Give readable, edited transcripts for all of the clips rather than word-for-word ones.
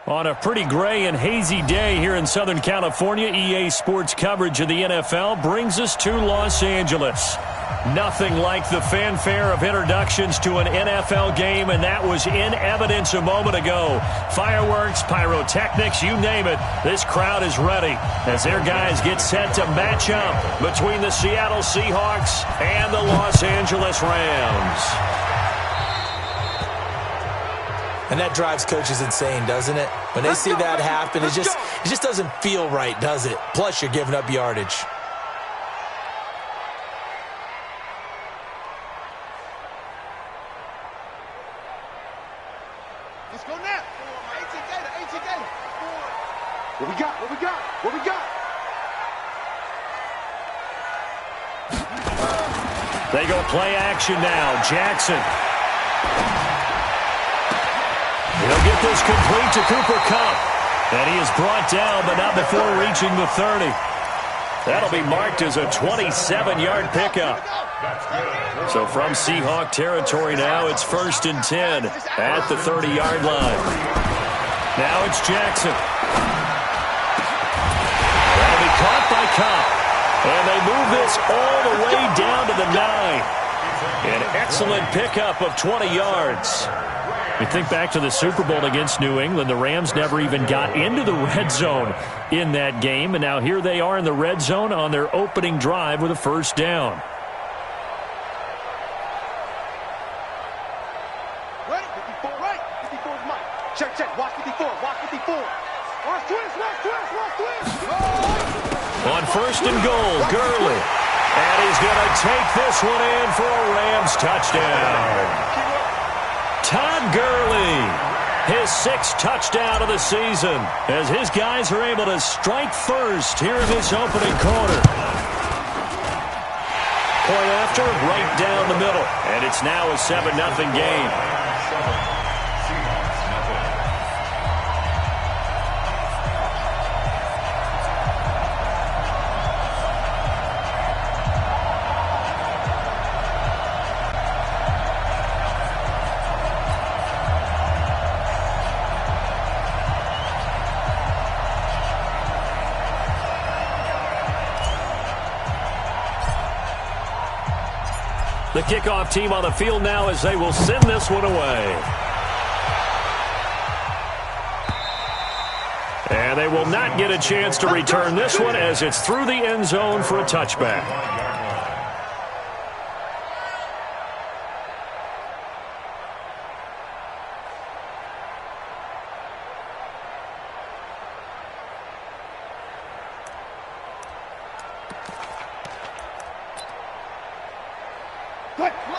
On a pretty gray and hazy day here in Southern California, EA Sports coverage of the NFL brings us to Los Angeles. Nothing like the fanfare of introductions to an NFL game, and that was in evidence a moment ago. Fireworks, pyrotechnics, you name it, this crowd is ready as their guys get set to match up between the Seattle Seahawks and the Los Angeles Rams. And that drives coaches insane, doesn't it? When they see that happen, it just doesn't feel right, does it? Plus, you're giving up yardage. Let's go now. 18 Gator. What we got? They go play action now. Jackson. He'll get this complete to Cooper Kupp. And he is brought down, but not before reaching the 30. That'll be marked as a 27-yard pickup. So from Seahawk territory now, it's 1st and 10 at the 30-yard line. Now it's Jackson. That'll be caught by Kupp. And they move this all the way down to the 9. An excellent pickup of 20 yards. You think back to the Super Bowl against New England, the Rams never even got into the red zone in that game, and now here they are in the red zone on their opening drive with a first down. Right, 54, right. 54 is Mike. Check. Watch 54. Watch twist. On 1st and goal, Gurley. And he's going to take this one in for a Rams touchdown. Todd Gurley, his 6th touchdown of the season, as his guys are able to strike first here in this opening quarter. Point after, right down the middle, and it's now a 7-0 game. The kickoff team on the field now as they will send this one away. And they will not get a chance to return this one as it's through the end zone for a touchback.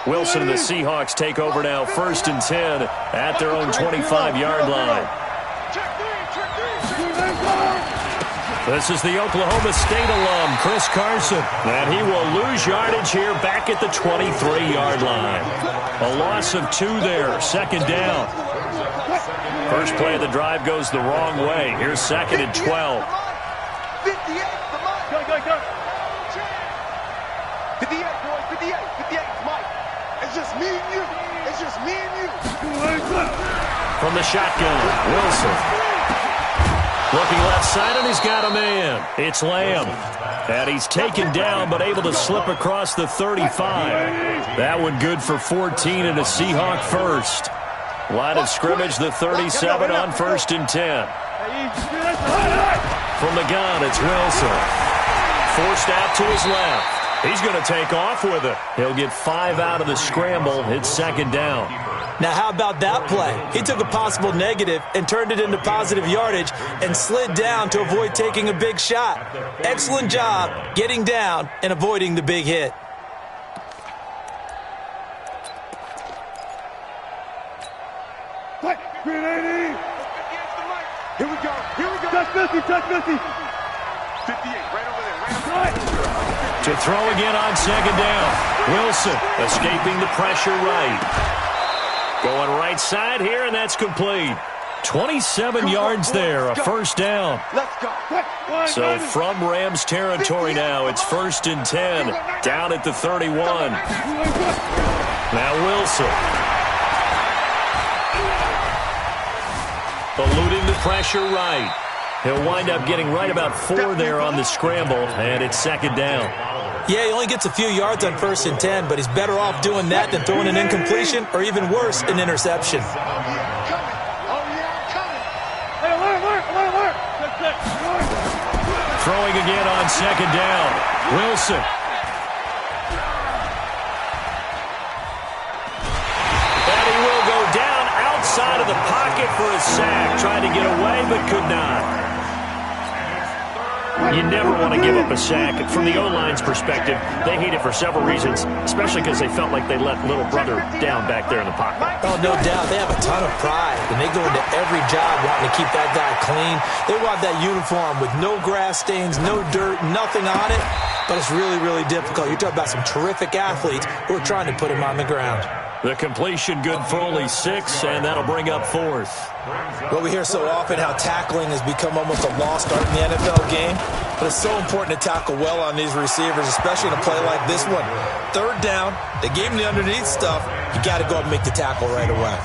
Wilson and the Seahawks take over now, 1st and 10 at their own 25-yard line. This is the Oklahoma State alum, Chris Carson, and he will lose yardage here back at the 23-yard line. A loss of 2 there, 2nd down. First play of the drive goes the wrong way. Here's 2nd and 12. 58, boys, 58, Mike. It's just me and you. From the shotgun, Wilson. Looking left side, and he's got a man. It's Lamb. And he's taken down, but able to slip across the 35. That one good for 14 and a Seahawk first. Line of scrimmage, the 37 on 1st and 10. From the gun, it's Wilson. Forced out to his left. He's going to take off with it. He'll get 5 out of the scramble. It's 2nd down. Now, how about that play? He took a possible negative and turned it into positive yardage and slid down to avoid taking a big shot. Excellent job getting down and avoiding the big hit. Here we go. Touch Missy. 58, right over there. To throw again on 2nd down. Wilson escaping the pressure right. Going right side here, and that's complete. 27 yards there, a first down. Let's go. So from Rams territory now, it's 1st and 10, down at the 31. Now Wilson. Eluding the pressure right. He'll wind up getting right about 4 there on the scramble, and it's second down. Yeah, he only gets a few yards on 1st and 10, but he's better off doing that than throwing an incompletion or even worse, an interception. Throwing again on second down. Wilson. And he will go down outside of the pocket for a sack. Tried to get away, but could not. You never want to give up a sack. From the O-line's perspective, they hate it for several reasons, especially because they felt like they let little brother down back there in the pocket. Oh, no doubt. They have a ton of pride, and they go into every job wanting to keep that guy clean. They want that uniform with no grass stains, no dirt, nothing on it, but it's really, really difficult. You're talking about some terrific athletes who are trying to put him on the ground. The completion good for only 6, and that'll bring up 4th. Well, we hear so often how tackling has become almost a lost art in the NFL game, but it's so important to tackle well on these receivers, especially in a play like this one. 3rd down, they gave him the underneath stuff. You got to go up and make the tackle right away.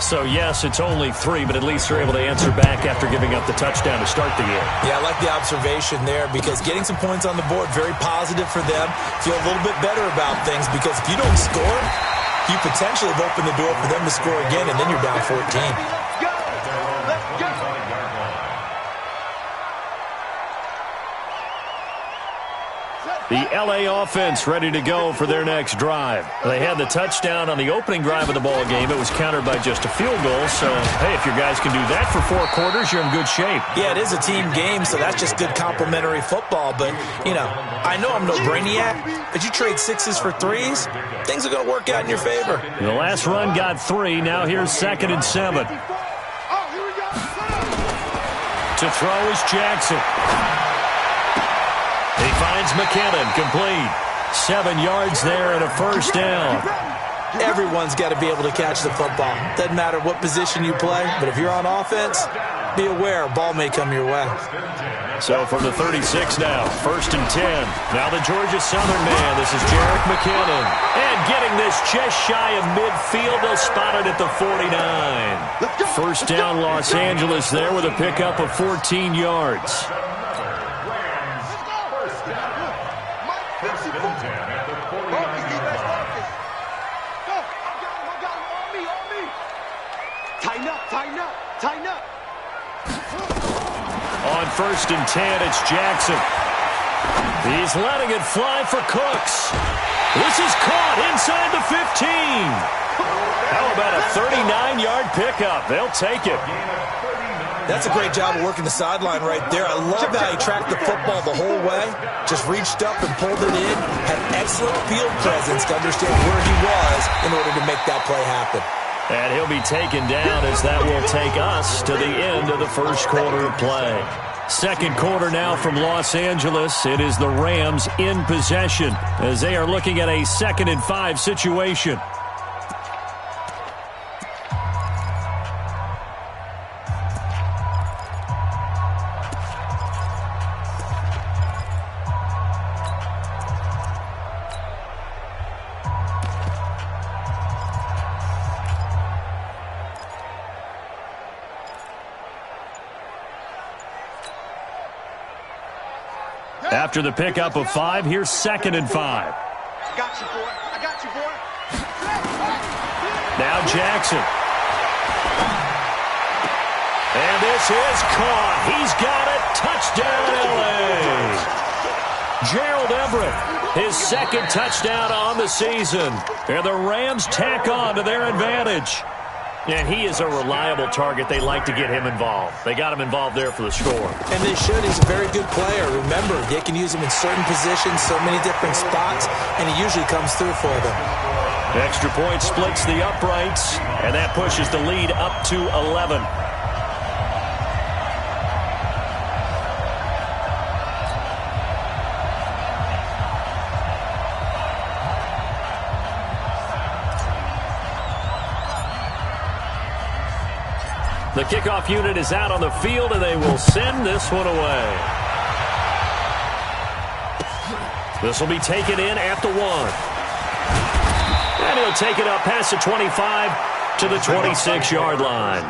So, yes, it's only 3, but at least they're able to answer back after giving up the touchdown to start the game. Yeah, I like the observation there because getting some points on the board, very positive for them. Feel a little bit better about things because if you don't score, you potentially have opened the door for them to score again, and then you're down 14. Let's go. The L.A. offense ready to go for their next drive. They had the touchdown on the opening drive of the ball game. It was countered by just a field goal. So, hey, if your guys can do that for 4 quarters, you're in good shape. Yeah, it is a team game, so that's just good complimentary football. But, you know, I know I'm no brainiac, but you trade 6s for 3s, things are going to work out in your favor. The last run got 3. Now here's 2nd and 7. To throw is Jackson. He finds McKinnon, complete. 7 yards there and a 1st down. Everyone's got to be able to catch the football. Doesn't matter what position you play, but if you're on offense, be aware a ball may come your way. So from the 36 now, 1st and 10. Now the Georgia Southern man, this is Jerick McKinnon. And getting this just shy of midfield, they'll spot it at the 49. 1st down Los Angeles there with a pickup of 14 yards. Tighten up. On 1st and 10, it's Jackson. He's letting it fly for Cooks. This is caught inside the 15. How about a 39-yard pickup? They'll take it. That's a great job of working the sideline right there. I love how he tracked the football the whole way, just reached up and pulled it in, had excellent field presence to understand where he was in order to make that play happen. And he'll be taken down as that will take us to the end of the 1st quarter of play. 2nd quarter now from Los Angeles. It is the Rams in possession as they are looking at a 2nd and 5 situation. After the pickup of 5, here's 2nd and 5. I got you, boy. Now Jackson. And this is caught. He's got it. Touchdown, L.A. Gerald Everett, his 2nd touchdown on the season. And the Rams tack on to their advantage. And he is a reliable target. They like to get him involved. They got him involved there for the score. And they should. He's a very good player. Remember, they can use him in certain positions, so many different spots, and he usually comes through for them. Extra point splits the uprights, and that pushes the lead up to 11. The kickoff unit is out on the field, and they will send this one away. This will be taken in at the 1. And he'll take it up past the 25 to the 26-yard line.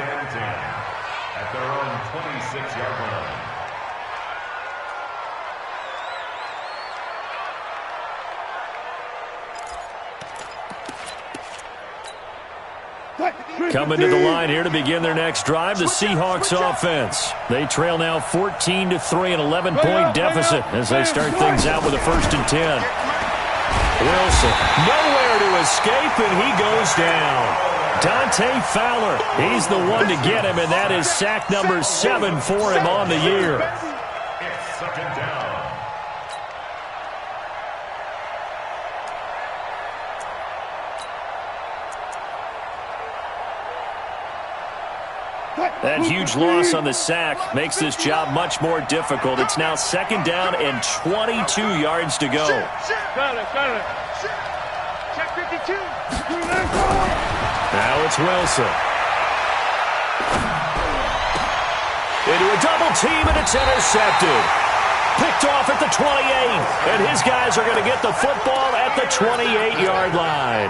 Coming to the line here to begin their next drive, the Seahawks offense. They trail now 14-3, an 11-point deficit as they start things out with a 1st and 10. Wilson, nowhere to escape, and he goes down. Dante Fowler, he's the one to get him, and that is sack number 7 for him on the year. It's 2nd down. That huge loss on the sack makes this job much more difficult. It's now 2nd down and 22 yards to go. Check 52. Now it's Wilson. Into a double team, and it's intercepted. Picked off at the 28, and his guys are going to get the football at the 28-yard line.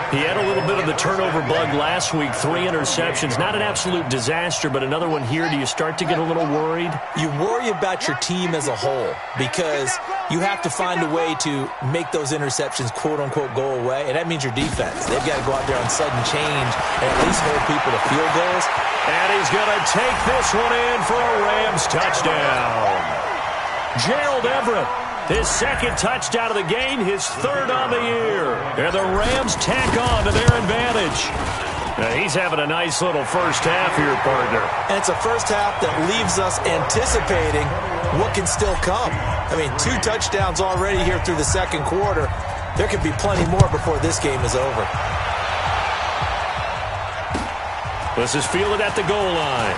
He had a little bit of the turnover bug last week, 3 interceptions. Not an absolute disaster, but another one here. Do you start to get a little worried? You worry about your team as a whole because you have to find a way to make those interceptions, quote-unquote, go away, and that means your defense. They've got to go out there on sudden change and at least hold people to field goals. And he's going to take this one in for a Rams touchdown. Gerald Everett. His 2nd touchdown of the game, his 3rd on the year. And the Rams tack on to their advantage. Now he's having a nice little first half here, partner. And it's a first half that leaves us anticipating what can still come. I mean, 2 touchdowns already here through the 2nd quarter. There could be plenty more before this game is over. This is fielded at the goal line.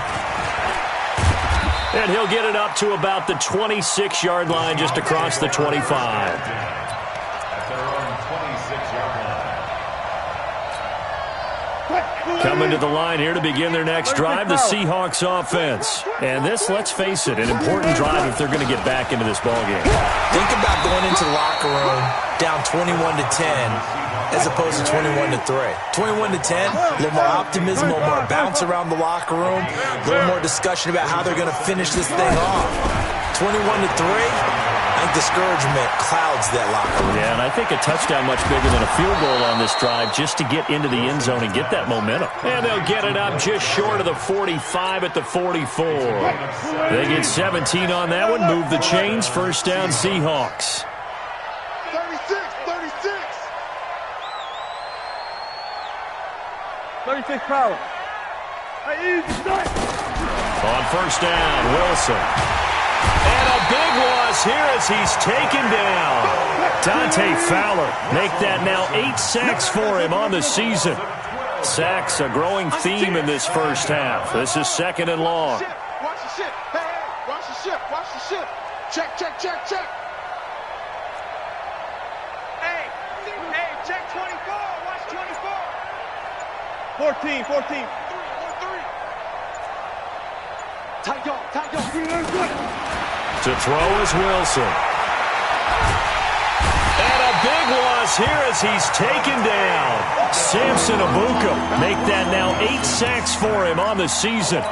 And he'll get it up to about the 26-yard line, just across the 25. Coming to the line here to begin their next drive, the Seahawks offense. And this, let's face it, an important drive if they're going to get back into this ballgame. Think about going into the locker room down 21-10 as opposed to 21-3. 21-10, a little more optimism, a little more bounce around the locker room, a little more discussion about how they're going to finish this thing off. 21-3, I think discouragement clouds that locker room. Yeah, and I think a touchdown much bigger than a field goal on this drive just to get into the end zone and get that momentum. And they'll get it up just short of the 45 at the 44. They get 17 on that one, move the chains, 1st down Seahawks. 36 power. On 1st down, Wilson. And a big loss here as he's taken down. Dante Fowler make that now 8 sacks for him on the season. Sacks a growing theme in this first half. This is 2nd and long. Watch the ship. Hey, watch the ship. Watch the ship. Check. Hey, check 24. Watch 24. 14. 3. Tight go. To throw is Wilson. And a big loss here as he's taken down. Samson Abuka make that now 8 sacks for him on the season.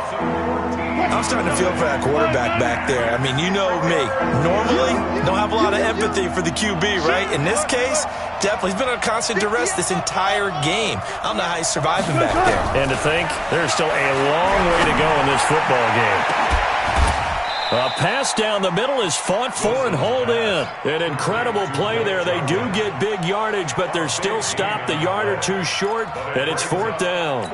I'm starting to feel for that quarterback back there. I mean, you know me. Normally, don't have a lot of empathy for the QB, right? In this case, definitely. He's been under constant duress this entire game. I don't know how he's surviving back there. And to think, there's still a long way to go in this football game. A pass down the middle is fought for and hauled in. An incredible play there. They do get big yardage, but they're still stopped a yard or two short, and it's 4th down.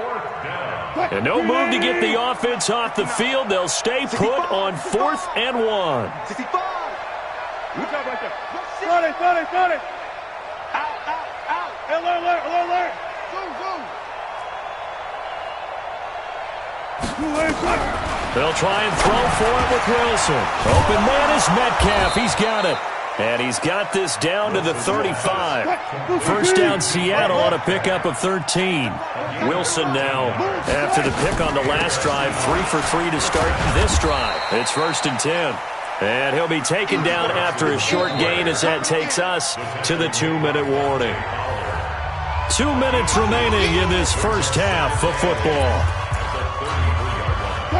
And no move to get the offense off the field. They'll stay put on 4th and 1. 65. Look out right there. Start it. Out. Alert. Go. They'll try and throw for it with Wilson. Open man is Metcalf. He's got it. And he's got this down to the 35. 1st down Seattle on a pickup of 13. Wilson now, after the pick on the last drive, 3 for 3 to start this drive. It's 1st and 10. And he'll be taken down after a short gain as that takes us to the 2-minute warning. 2 minutes remaining in this first half of football.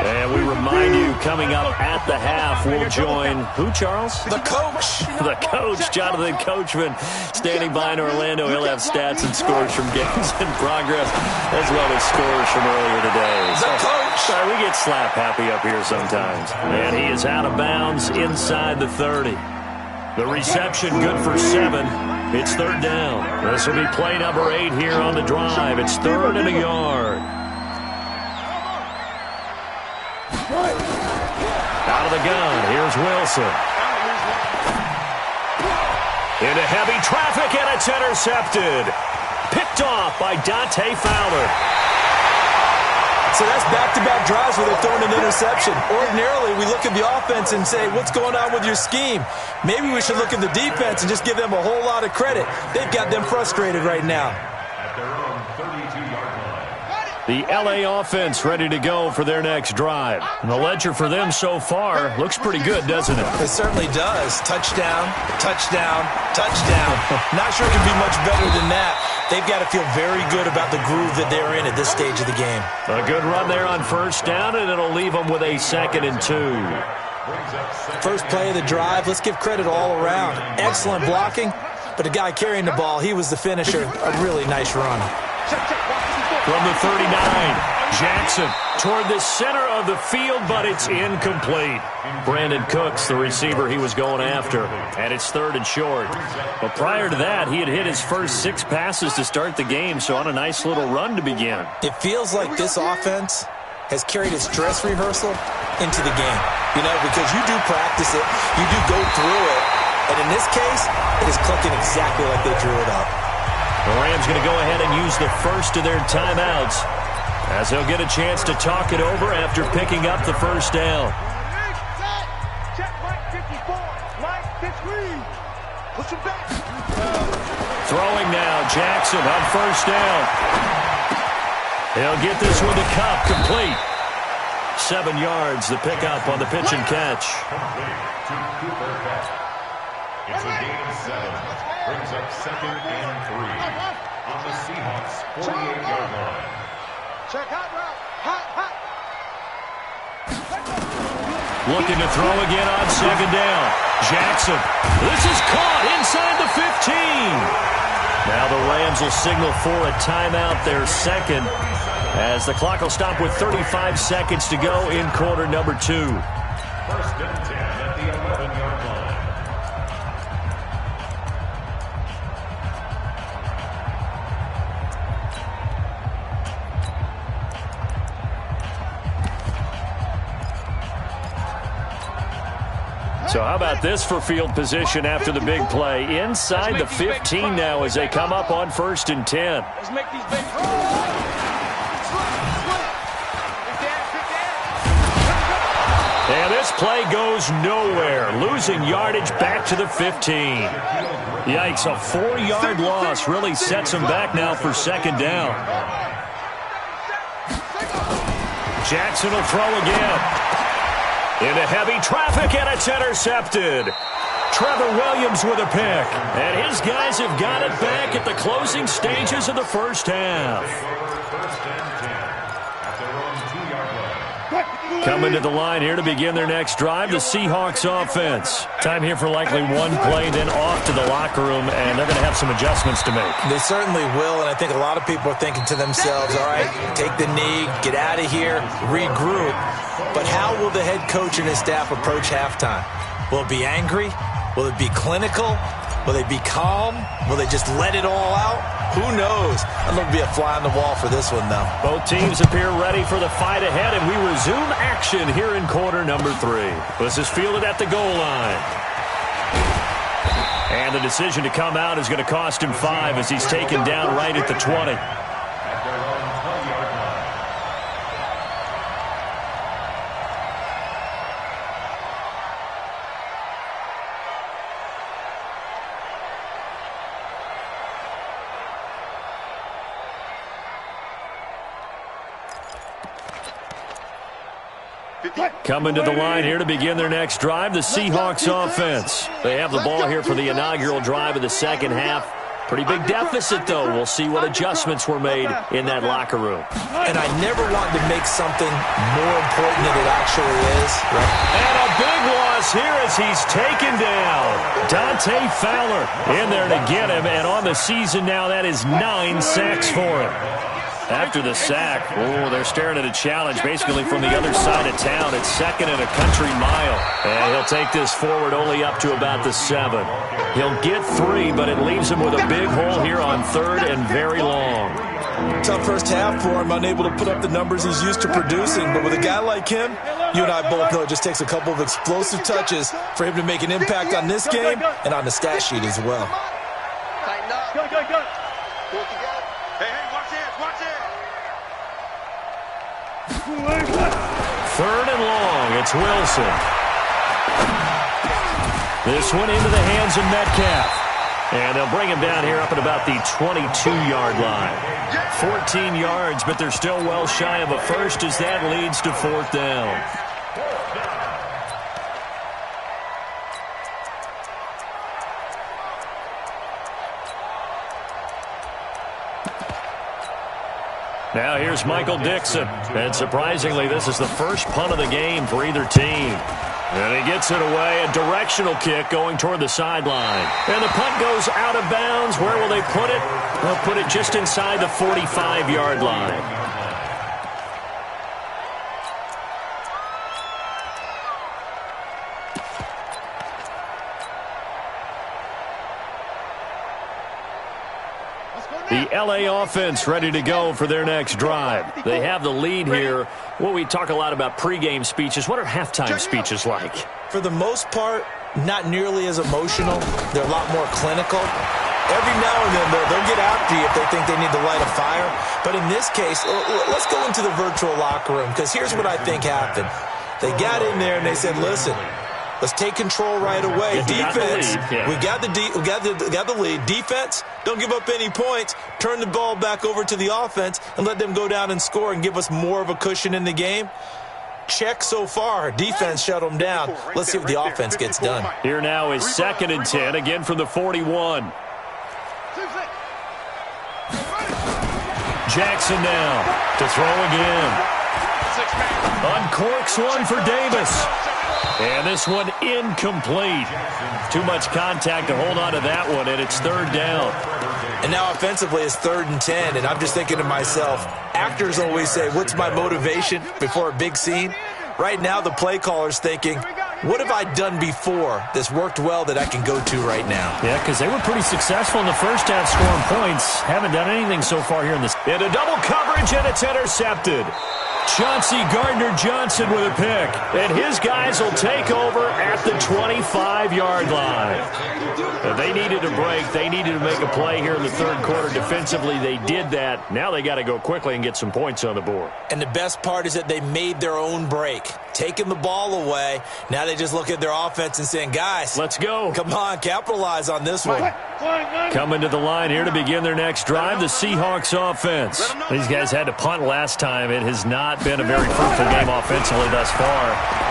And we remind you, coming up at the half, we'll join who, Charles? The coach. The coach, Jonathan Coachman, standing by in Orlando. He'll have stats and scores from games in progress, as well as scores from earlier today. The coach. Sorry, we get slap happy up here sometimes. And he is out of bounds inside the 30. The reception good for 7. It's third down. This will be play number 8 here on the drive. It's 3rd and a yard. Out of the gun, here's Wilson. Into heavy traffic, and it's intercepted. Picked off by Dante Fowler. So that's back-to-back drives where they're throwing an interception. Ordinarily, we look at the offense and say, what's going on with your scheme? Maybe we should look at the defense and just give them a whole lot of credit. They've got them frustrated right now. At their own 32-yard line. The L.A. offense ready to go for their next drive. And the ledger for them so far looks pretty good, doesn't it? It certainly does. Touchdown, touchdown, touchdown. Not sure it can be much better than that. They've got to feel very good about the groove that they're in at this stage of the game. A good run there on first down, and it'll leave them with a 2nd and 2. First play of the drive, let's give credit all around. Excellent blocking, but the guy carrying the ball, he was the finisher. A really nice run. From the 39, Jackson toward the center of the field, but it's incomplete. Brandon Cooks, the receiver he was going after, and it's 3rd and short. But prior to that, he had hit his first 6 passes to start the game, so on a nice little run to begin. It feels like this offense has carried its dress rehearsal into the game. You know, because you do practice it, you do go through it, and in this case, it is clicking exactly like they drew it up. The Rams going to go ahead and use the first of their timeouts as they'll get a chance to talk it over after picking up the first down. Throwing now, Jackson on first down. He'll get this one to Cup, complete. 7 yards, the pickup on the pitch and catch. It's a gain of 7. Brings up 2nd and 3 on the Seahawks 48-yard line. Check hot route. Hot. Looking to throw again on 2nd down. Jackson. This is caught inside the 15. Now the Rams will signal for a timeout, their 2nd, as the clock will stop with 35 seconds to go in quarter number 2. 1st and 10 at the 11-yard line. So how about this for field position after the big play? Inside the 15 now as they come up on 1st and 10. Let's make these big And this play goes nowhere. Losing yardage back to the 15. Yikes, a 4-yard loss really sets them back now for 2nd down. Jackson will throw again. Into heavy traffic, and it's intercepted. Trevor Williams with a pick. And his guys have got it back at the closing stages of the first half. Coming to the line here to begin their next drive, the Seahawks offense. Time here for likely one play, then off to the locker room, and they're going to have some adjustments to make. They certainly will, and I think a lot of people are thinking to themselves, all right, take the knee, get out of here, regroup. But how will the head coach and his staff approach halftime? Will it be angry? Will it be clinical? Will they be calm? Will they just let it all out? Who knows? I'd love to be a fly on the wall for this one, though. Both teams appear ready for the fight ahead, and we resume action here in quarter number 3. This is fielded at the goal line. And the decision to come out is going to cost him 5 as he's taken down right at the 20. Coming to the line here to begin their next drive, the Seahawks offense. They have the ball here for the inaugural drive of the second half. Pretty big deficit, though. We'll see what adjustments were made in that locker room. And I never want to make something more important than it actually is. Right? And a big loss here as he's taken down. Dante Fowler in there to get him. And on the season now, that is 9 sacks for him. After the sack, they're staring at a challenge basically from the other side of town. It's second and a country mile. And he'll take this forward only up to about the 7. He'll get 3, but it leaves him with a big hole here on 3rd and very long. Tough first half for him, unable to put up the numbers he's used to producing. But with a guy like him, you and I both know it just takes a couple of explosive touches for him to make an impact on this game and on the stat sheet as well. Tighten up. Good. Pull it together. Hey, watch it, watch it. 3rd and long, it's Wilson. This one into the hands of Metcalf. And they'll bring him down here up at about the 22-yard line. 14 yards, but they're still well shy of a first as that leads to 4th down. Now here's Michael Dixon. And surprisingly, this is the first punt of the game for either team. And he gets it away, a directional kick going toward the sideline. And the punt goes out of bounds. Where will they put it? They'll put it just inside the 45-yard line. The L.A. offense ready to go for their next drive. They have the lead here. Well, we talk a lot about pregame speeches. What are halftime speeches like? For the most part, not nearly as emotional. They're a lot more clinical. Every now and then, they'll get after you if they think they need to light a fire. But in this case, let's go into the virtual locker room, because here's what I think happened. They got in there and they said, listen, let's take control right away. Defense, we got the lead. Defense, don't give up any points. Turn the ball back over to the offense and let them go down and score and give us more of a cushion in the game. Check so far. Defense shut them down. Let's see what the offense gets done. Here now is 2nd and 10, again from the 41. Jackson now to throw again. Uncorks one for Davis. And this one incomplete. Too much contact to hold on to that one, and it's 3rd down. And now offensively it's 3rd and 10, and I'm just thinking to myself, actors always say, what's my motivation before a big scene? Right now the play caller's thinking, what have I done before that's worked well that I can go to right now? Yeah, because they were pretty successful in the first half scoring points. Haven't done anything so far here in this. Into double coverage, and it's intercepted. Chauncey Gardner-Johnson with a pick. And his guys will take over at the 25-yard line. They needed a break. They needed to make a play here in the 3rd quarter. Defensively, they did that. Now they got to go quickly and get some points on the board. And the best part is that they made their own break. Taking the ball away. Now they just look at their offense and saying, guys, let's go. Come on, capitalize on this one. Coming to the line here to begin their next drive, the Seahawks offense. These guys had to punt last time. It has not been a very fruitful game offensively thus far.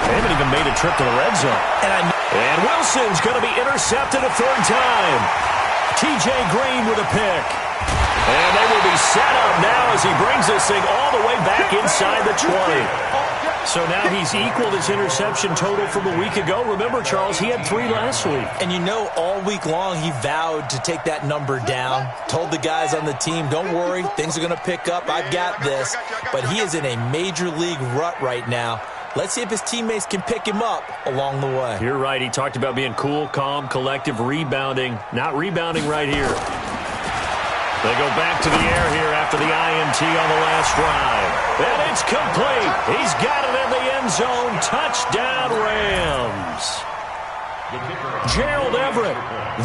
They haven't even made a trip to the red zone. And Wilson's going to be intercepted a 3rd time. T.J. Green with a pick. And they will be set up now as he brings this thing all the way back inside the 20. So now he's equaled his interception total from a week ago. Remember, Charles, he had 3 last week. And you know, all week long he vowed to take that number down. Told the guys on the team, don't worry, things are going to pick up. I've got this. But he is in a major league rut right now. Let's see if his teammates can pick him up along the way. You're right. He talked about being cool, calm, collective, rebounding. Not rebounding right here. They go back to the air here after the INT on the last drive. And it's complete. He's got it in the end zone. Touchdown, Rams. Gerald Everett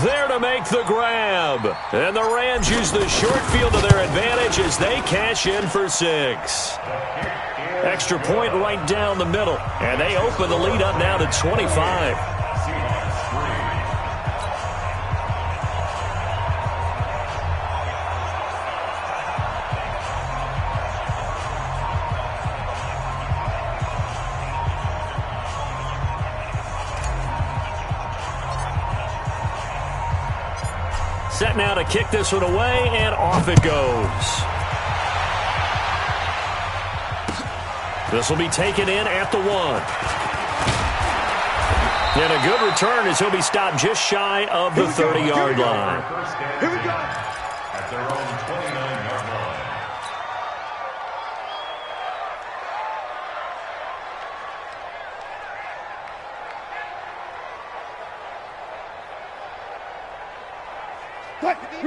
there to make the grab. And the Rams use the short field to their advantage as they cash in for 6. Extra point right down the middle. And they open the lead up now to 25. Set now to kick this one away, and off it goes. This will be taken in at the 1. And a good return as he'll be stopped just shy of the 30-yard line. Here we go. At their own 29-yard line.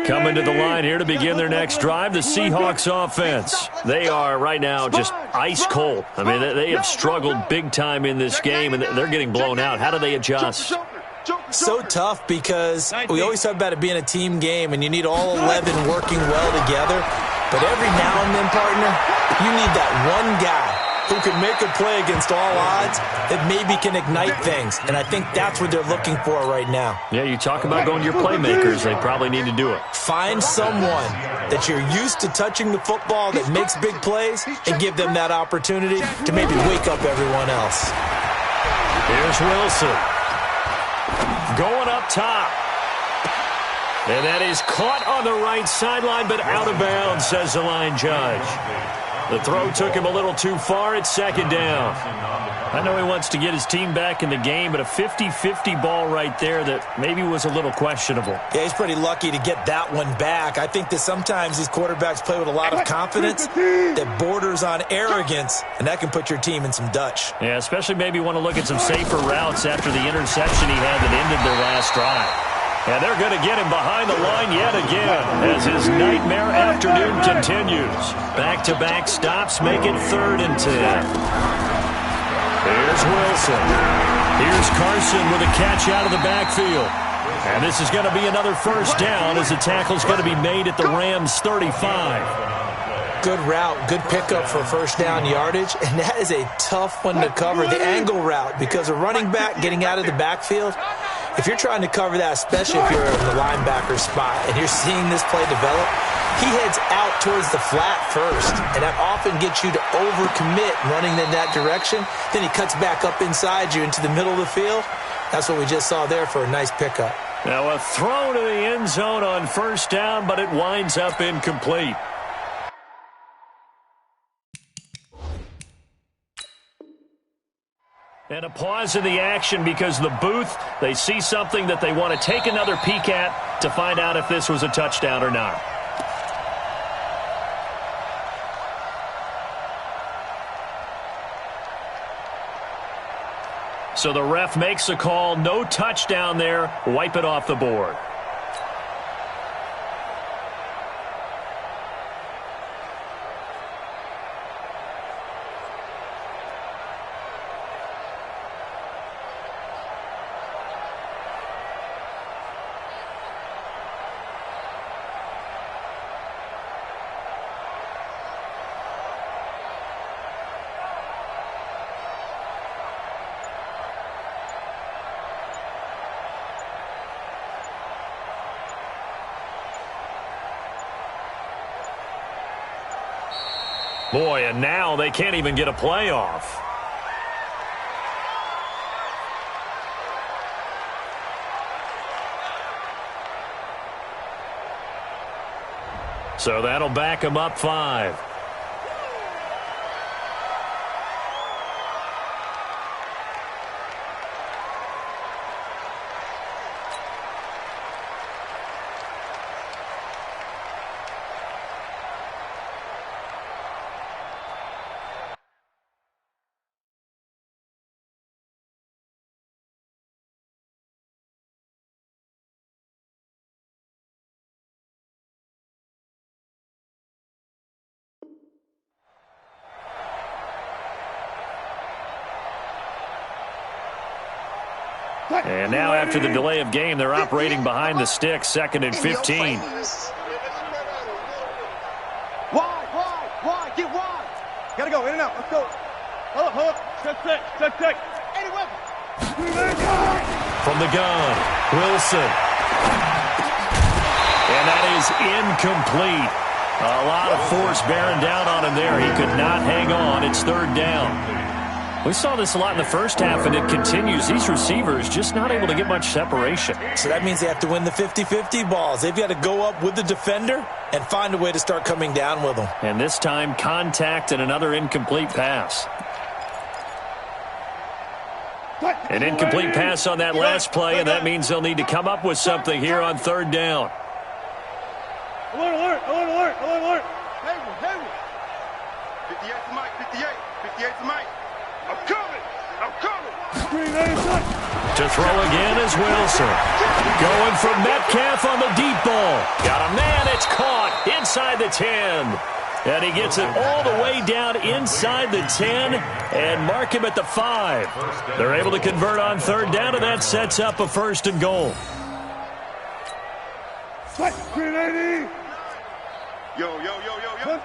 Coming to the line here to begin their next drive, the Seahawks offense. They are right now just ice cold. I mean, they have struggled big time in this game, and they're getting blown out. How do they adjust? So tough because we always talk about it being a team game, and you need all 11 working well together. But every now and then, partner, you need that one guy who can make a play against all odds that maybe can ignite things. And I think that's what they're looking for right now. Yeah, you talk about going to your playmakers. They probably need to do it. Find someone that you're used to touching the football that makes big plays and give them that opportunity to maybe wake up everyone else. Here's Wilson. Going up top. And that is caught on the right sideline, but out of bounds, says the line judge. The throw took him a little too far. It's second down. I know he wants to get his team back in the game, but a 50-50 ball right there that maybe was a little questionable. Yeah, he's pretty lucky to get that one back. I think that sometimes these quarterbacks play with a lot of confidence that borders on arrogance, and that can put your team in some Dutch. Yeah, especially maybe want to look at some safer routes after the interception he had that ended their last drive. And they're going to get him behind the line yet again as his nightmare afternoon continues. Back-to-back stops make it 3rd and 10. Here's Wilson. Here's Carson with a catch out of the backfield. And this is going to be another first down as the tackle's going to be made at the Rams' 35. Good route, good pickup for first down yardage, and that is a tough one to cover, the angle route, because a running back getting out of the backfield, if you're trying to cover that, especially if you're in the linebacker spot and you're seeing this play develop, he heads out towards the flat first, and that often gets you to overcommit running in that direction. Then he cuts back up inside you into the middle of the field. That's what we just saw there for a nice pickup. Now a throw to the end zone on first down, but it winds up incomplete. And a pause in the action because the booth, they see something that they want to take another peek at to find out if this was a touchdown or not. So the ref makes a call, no touchdown there, wipe it off the board. Boy, and now they can't even get a playoff. So that'll back them up 5. And now after the delay of game, they're operating behind the sticks, 2nd and 15. Wide, get wide. Gotta go, in and out, let's go. Hold up, check. Anyway. From the gun, Wilson. And that is incomplete. A lot of force bearing down on him there. He could not hang on. It's 3rd down. We saw this a lot in the first half, and it continues. These receivers just not able to get much separation. So that means they have to win the 50-50 balls. They've got to go up with the defender and find a way to start coming down with them. And this time, contact and another incomplete pass. An incomplete pass on that last play, and that means they'll need to come up with something here on third down. Alert, alert, alert, alert, alert, alert. Hayward. 58 to Mike, 58 to Mike. I'm coming. To throw again is Wilson. Going for Metcalf on the deep ball. Got a man, it's caught inside the 10. And he gets it all the way down inside the 10 and mark him at the 5. They're able to convert on third down, and that sets up a 1st and goal. Yo.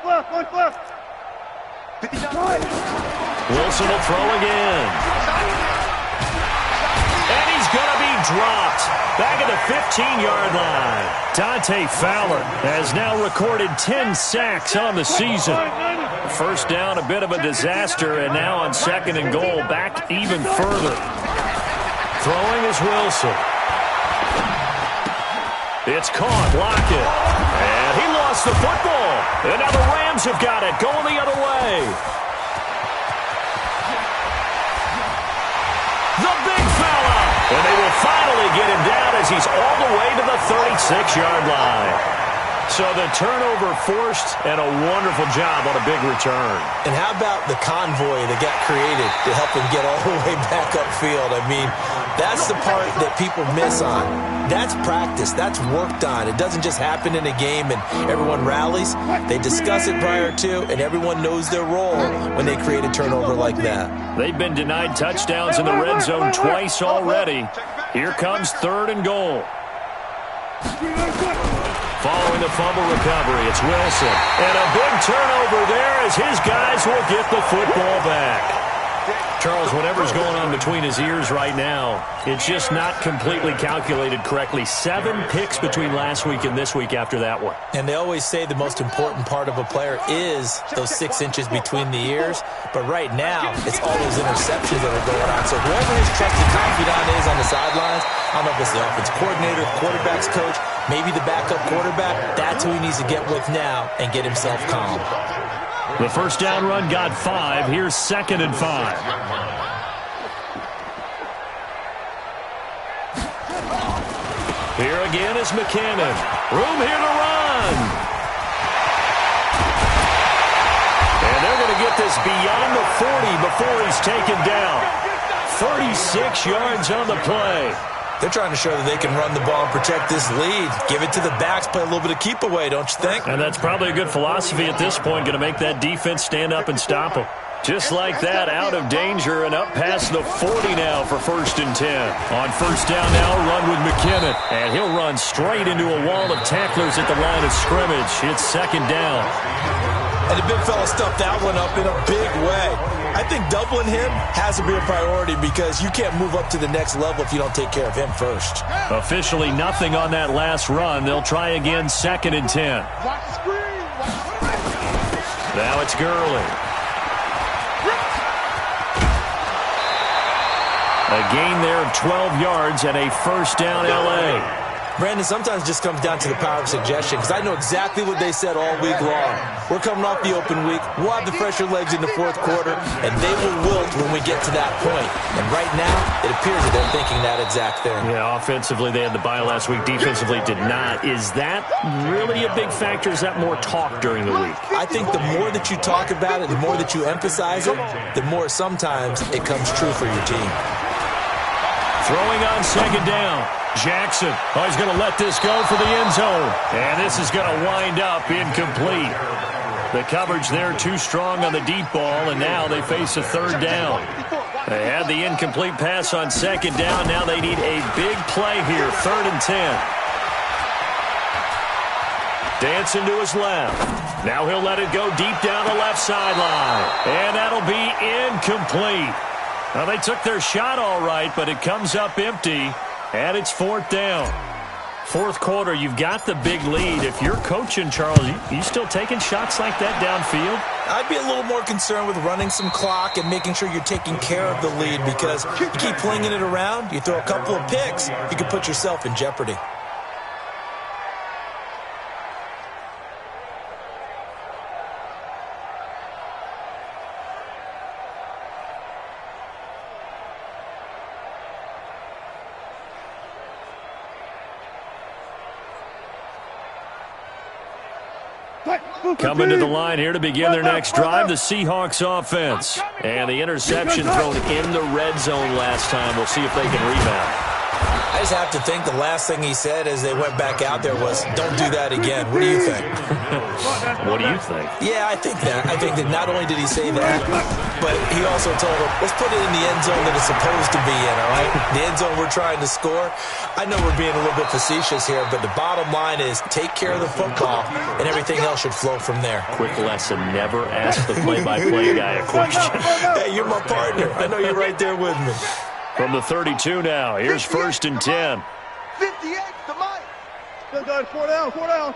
One left. 59. Wilson will throw again. And he's going to be dropped. Back at the 15-yard line. Dante Fowler has now recorded 10 sacks on the season. First down, a bit of a disaster, and now on 2nd and goal, back even further. Throwing is Wilson. It's caught, Lockett. And he lost the football. And now the Rams have got it, going the other way. The big fella. And they will finally get him down as he's all the way to the 36-yard line. So the turnover forced, and a wonderful job on a big return. And how about the convoy that got created to help him get all the way back upfield? I mean, that's the part that people miss on. That's practice. That's worked on. It doesn't just happen in a game and everyone rallies. They discuss it prior to, and everyone knows their role when they create a turnover like that. They've been denied touchdowns in the red zone twice already. Here comes 3rd and goal. Following the fumble recovery, it's Wilson. And a big turnover there as his guys will get the football back. Charles, whatever's going on between his ears right now, it's just not completely calculated correctly. 7 picks between last week and this week after that one. And they always say the most important part of a player is those 6 inches between the ears. But right now, it's all those interceptions that are going on. So whoever his trusted confidant is on the sidelines, I don't know if it's the offense coordinator, quarterback's coach, maybe the backup quarterback, that's who he needs to get with now and get himself calm. The first down run got 5. Here's 2nd and 5. Here again is McKinnon. Room here to run. And they're going to get this beyond the 40 before he's taken down. 36 yards on the play. They're trying to show that they can run the ball and protect this lead. Give it to the backs, play a little bit of keep away, don't you think? And that's probably a good philosophy at this point, going to make that defense stand up and stop them. Just like that, out of danger and up past the 40 now for 1st and 10. On 1st down now, run with McKinnon. And he'll run straight into a wall of tacklers at the line of scrimmage. It's 2nd down. And the big fella stuffed that one up in a big way. I think doubling him has to be a priority because you can't move up to the next level if you don't take care of him first. Officially nothing on that last run. They'll try again 2nd and 10. Now it's Gurley. A gain there of 12 yards and a 1st down L.A. Brandon, sometimes it just comes down to the power of suggestion because I know exactly what they said all week long. We're coming off the open week. We'll have the fresher legs in the 4th quarter, and they will wilt when we get to that point. And right now, it appears that they're thinking that exact thing. Yeah, offensively, they had the bye last week. Defensively, did not. Is that really a big factor? Is that more talk during the week? I think the more that you talk about it, the more that you emphasize it, the more sometimes it comes true for your team. Throwing on 2nd down. Jackson, he's going to let this go for the end zone. And this is going to wind up incomplete. The coverage there too strong on the deep ball, and now they face a 3rd down. They had the incomplete pass on 2nd down. Now they need a big play here, 3rd and 10. Dancing to his left. Now he'll let it go deep down the left sideline. And that'll be incomplete. Well, they took their shot all right, but it comes up empty. And it's 4th down. Fourth quarter, you've got the big lead. If you're coaching, Charles, you still taking shots like that downfield? I'd be a little more concerned with running some clock and making sure you're taking care of the lead, because you keep flinging it around, you throw a couple of picks, you can put yourself in jeopardy. Coming to the line here to begin their next drive, the Seahawks offense. And the interception thrown in the red zone last time. We'll see if they can rebound. I just have to think the last thing he said as they went back out there was, don't do that again. What do you think? What do you think? Yeah, I think that. I think that not only did he say that, but he also told them, let's put it in the end zone that it's supposed to be in, all right? The end zone we're trying to score. I know we're being a little bit facetious here, but the bottom line is take care of the football, and everything else should flow from there. Quick lesson, never ask the play-by-play guy a question. Hey, you're my partner. I know you're right there with me. From the 32 now, here's 1st and 10. 58 to Mike. Good, guys. 4 down, 4 down.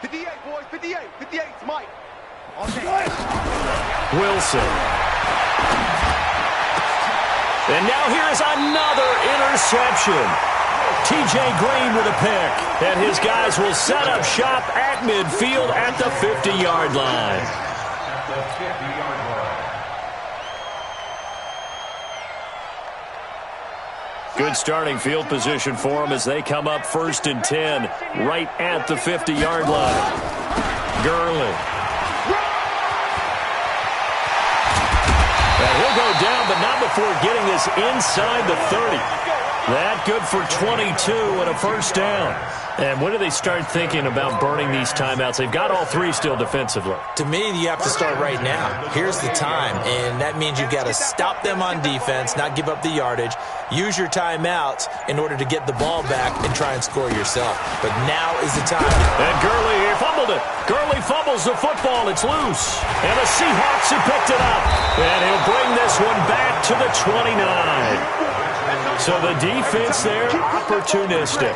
58, boys. 58. 58 to Mike. Wilson. And now here's another interception. T.J. Green with a pick. And his guys will set up shop at midfield at the 50-yard line. At the 50-yard line. Good starting field position for them as they come up 1st and 10 right at the 50-yard line. Gurley. And he'll go down, but not before getting this inside the 30. That good for 22 and a 1st down. And when do they start thinking about burning these timeouts? They've got all 3 still defensively. To me, you have to start right now. Here's the time, and that means you've got to stop them on defense, not give up the yardage, use your timeouts in order to get the ball back and try and score yourself. But now is the time. And Gurley, he fumbled it. Gurley fumbles the football. It's loose. And the Seahawks have picked it up. And he'll bring this one back to the 29. So the defense there, opportunistic.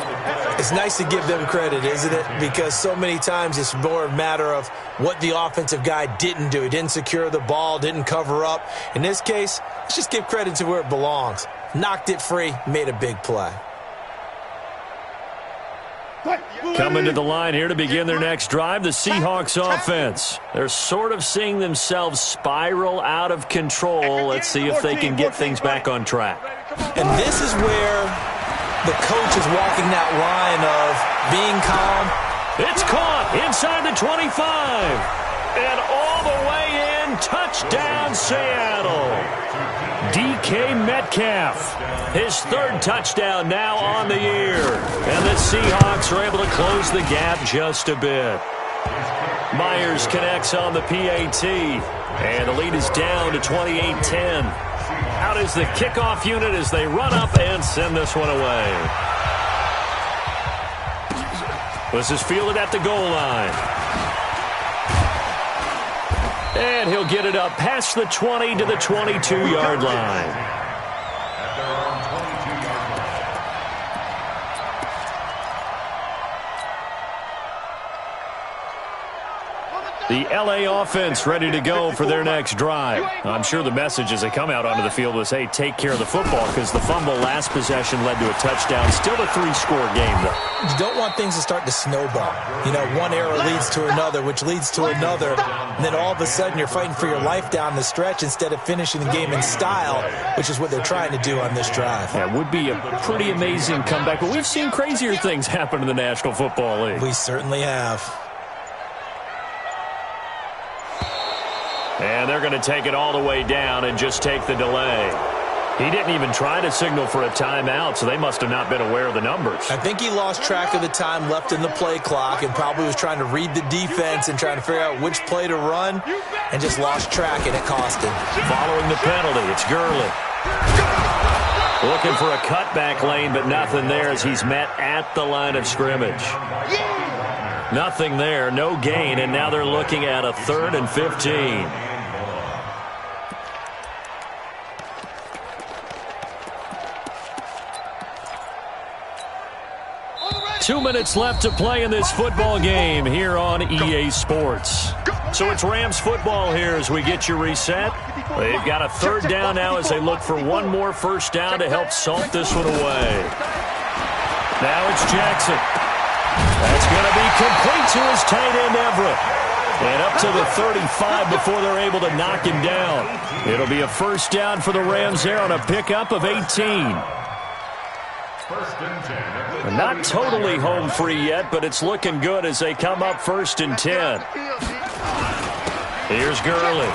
It's nice to give them credit, isn't it? Because so many times it's more a matter of what the offensive guy didn't do. He didn't secure the ball, didn't cover up. In this case, let's just give credit to where it belongs. Knocked it free, made a big play. Coming to the line here to begin their next drive, the Seahawks offense. They're sort of seeing themselves spiral out of control. Let's see if they can get things back on track. And this is where the coach is walking that line of being calm. It's caught inside the 25. And all the way in, touchdown Seattle. DK Metcalf, his 3rd touchdown now on the year. And the Seahawks are able to close the gap just a bit. Myers connects on the PAT. And the lead is down to 28-10. Out is the kickoff unit as they run up and send this one away. This is fielded at the goal line. And he'll get it up past the 20 to the 22-yard line. The L.A. offense ready to go for their next drive. I'm sure the message as they come out onto the field was, hey, take care of the football, because the fumble last possession led to a touchdown. Still a 3-score game, though. You don't want things to start to snowball. You know, one error leads to another, which leads to another. And then all of a sudden you're fighting for your life down the stretch instead of finishing the game in style, which is what they're trying to do on this drive. That would be a pretty amazing comeback. But we've seen crazier things happen in the National Football League. We certainly have. And they're going to take it all the way down and just take the delay. He didn't even try to signal for a timeout, so they must have not been aware of the numbers. I think he lost track of the time left in the play clock and probably was trying to read the defense and trying to figure out which play to run and just lost track, and it cost him. Following the penalty, it's Gurley. Looking for a cutback lane, but nothing there as he's met at the line of scrimmage. Nothing there, no gain, and now they're looking at a 3rd and 15. 2 minutes left to play in this football game here on EA Sports. So it's Rams football here as we get you reset. They've got a third down now as they look for one more first down to help salt this one away. Now it's Jackson. That's going to be complete to his tight end, Everett. And up to the 35 before they're able to knock him down. It'll be a first down for the Rams there on a pickup of 18. Not totally home free yet, but it's looking good as they come up 1st and 10. Here's Gurley.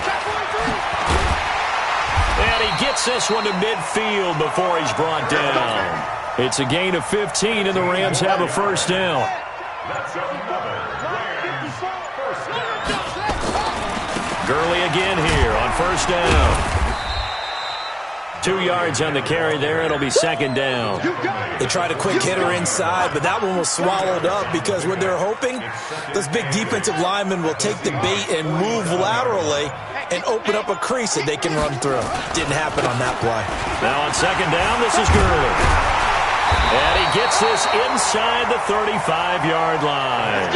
And he gets this one to midfield before he's brought down. It's a gain of 15, and the Rams have a first down. Gurley again here on first down. 2 yards on the carry there. It'll be second down. They tried a quick hitter inside, but that one was swallowed up because what they're hoping, those big defensive linemen will take the bait and move laterally and open up a crease that they can run through. Didn't happen on that play. Now on second down, this is Gurley. And he gets this inside the 35-yard line.